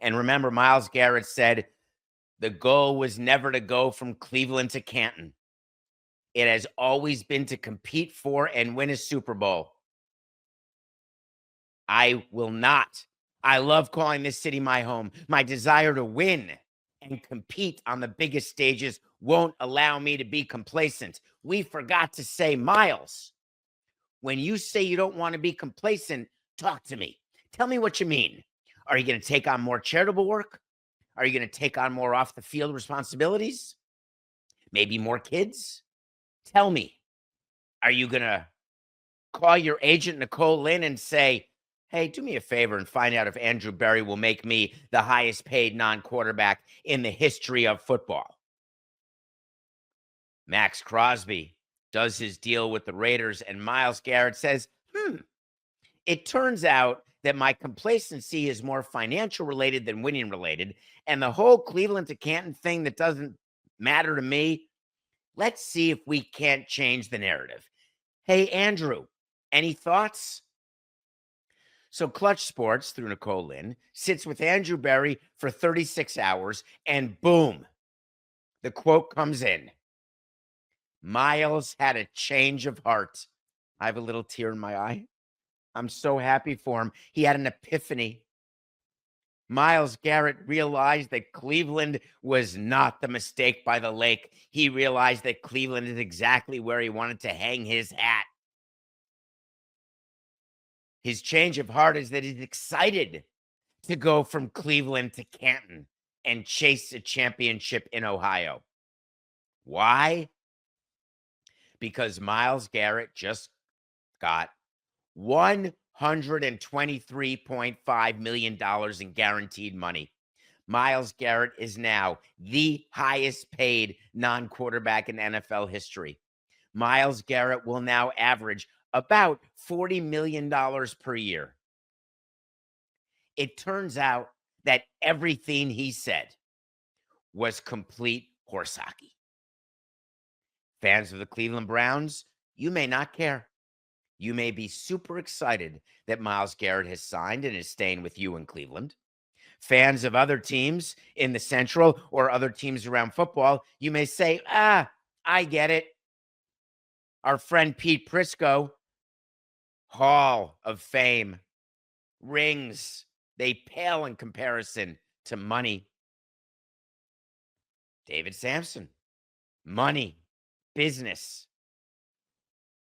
And remember, Myles Garrett said the goal was never to go from Cleveland to Canton. It has always been to compete for and win a Super Bowl. I will not. I love calling this city my home. My desire to win and compete on the biggest stages won't allow me to be complacent. We forgot to say, Myles, when you say you don't want to be complacent, talk to me. Tell me what you mean. Are you going to take on more charitable work? Are you going to take on more off the field responsibilities? Maybe more kids? Tell me, are you going to call your agent, Nicole Lynn, and say, hey, do me a favor and find out if Andrew Berry will make me the highest paid non-quarterback in the history of football? Max Crosby does his deal with the Raiders, and Myles Garrett says, it turns out that my complacency is more financial related than winning related, and the whole Cleveland to Canton thing that doesn't matter to me, let's see if we can't change the narrative. Hey, Andrew, any thoughts? So Clutch Sports, through Nicole Lynn, sits with Andrew Berry for 36 hours, and boom, the quote comes in. Myles had a change of heart. I have a little tear in my eye. I'm so happy for him. He had an epiphany. Myles Garrett realized that Cleveland was not the mistake by the lake. He realized that Cleveland is exactly where he wanted to hang his hat. His change of heart is that he's excited to go from Cleveland to Canton and chase a championship in Ohio. Why? Because Myles Garrett just got $123.5 million in guaranteed money. Myles Garrett is now the highest paid non-quarterback in NFL history. Myles Garrett will now average about $40 million per year. It turns out that everything he said was complete horse hockey. Fans of the Cleveland Browns, you may not care. You may be super excited that Myles Garrett has signed and is staying with you in Cleveland. Fans of other teams in the Central or other teams around football, you may say, I get it. Our friend Pete Prisco, Hall of Fame, rings, they pale in comparison to money. David Samson, money, business.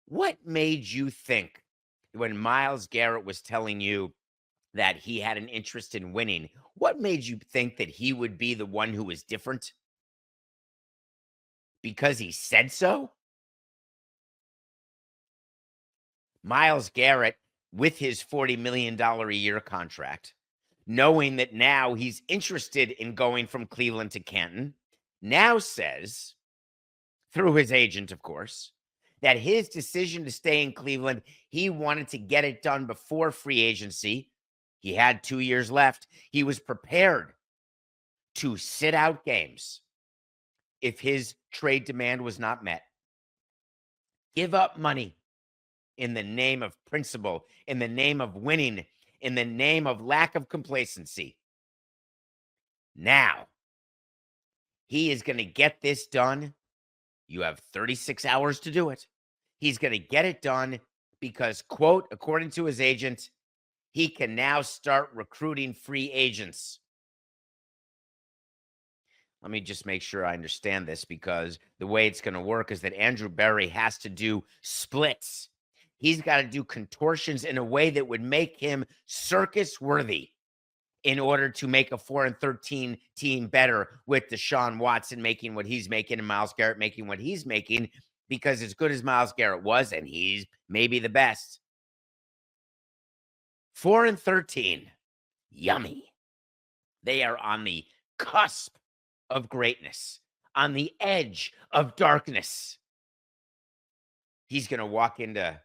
What made you think when Myles Garrett was telling you that he had an interest in winning, what made you think that he would be the one who was different? Because he said so? Myles Garrett, with his $40 million a year contract, knowing that now he's interested in going from Cleveland to Canton, now says, through his agent, of course, that his decision to stay in Cleveland, he wanted to get it done before free agency. He had 2 years left. He was prepared to sit out games if his trade demand was not met. Give up money in the name of principle, in the name of winning, in the name of lack of complacency. Now, he is going to get this done. You have 36 hours to do it. He's going to get it done because, quote, according to his agent, he can now start recruiting free agents. Let me just make sure I understand this, because the way it's going to work is that Andrew Berry has to do splits. He's got to do contortions in a way that would make him circus worthy in order to make a 4-13 team better, with Deshaun Watson making what he's making and Myles Garrett making what he's making, because as good as Myles Garrett was, and he's maybe the best, 4-13, yummy. They are on the cusp of greatness, on the edge of darkness. He's going to walk into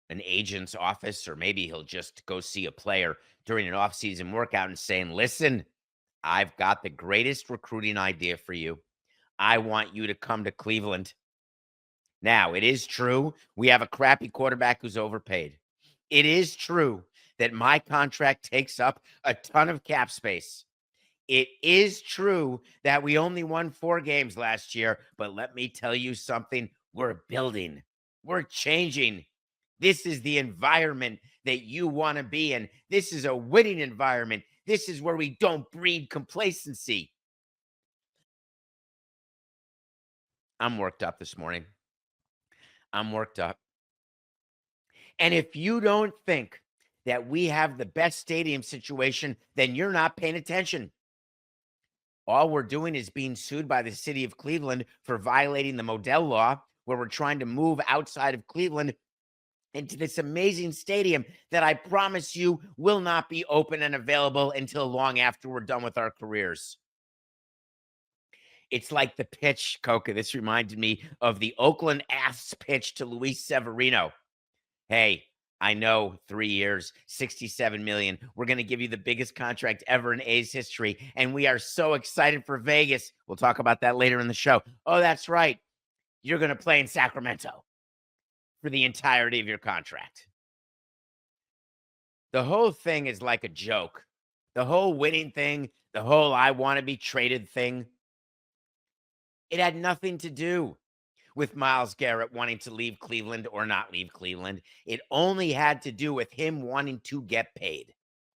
an agent's office, or maybe he'll just go see a player during an off-season workout and saying, listen, I've got the greatest recruiting idea for you. I want you to come to Cleveland. Now, it is true we have a crappy quarterback who's overpaid. It is true that my contract takes up a ton of cap space. It is true that we only won 4 games last year, but let me tell you something, we're building. We're changing. This is the environment that you wanna be in. This is a winning environment. This is where we don't breed complacency. I'm worked up this morning. I'm worked up. And if you don't think that we have the best stadium situation, then you're not paying attention. All we're doing is being sued by the city of Cleveland for violating the Modell law, where we're trying to move outside of Cleveland into this amazing stadium that I promise you will not be open and available until long after we're done with our careers. It's like the pitch, Coca. This reminded me of the Oakland A's pitch to Luis Severino. Hey, I know 3 years, 67 million. We're going to give you the biggest contract ever in A's history. And we are so excited for Vegas. We'll talk about that later in the show. Oh, that's right. You're going to play in Sacramento for the entirety of your contract. The whole thing is like a joke. The whole winning thing, the whole I want to be traded thing, it had nothing to do with Myles Garrett wanting to leave Cleveland or not leave Cleveland. It only had to do with him wanting to get paid.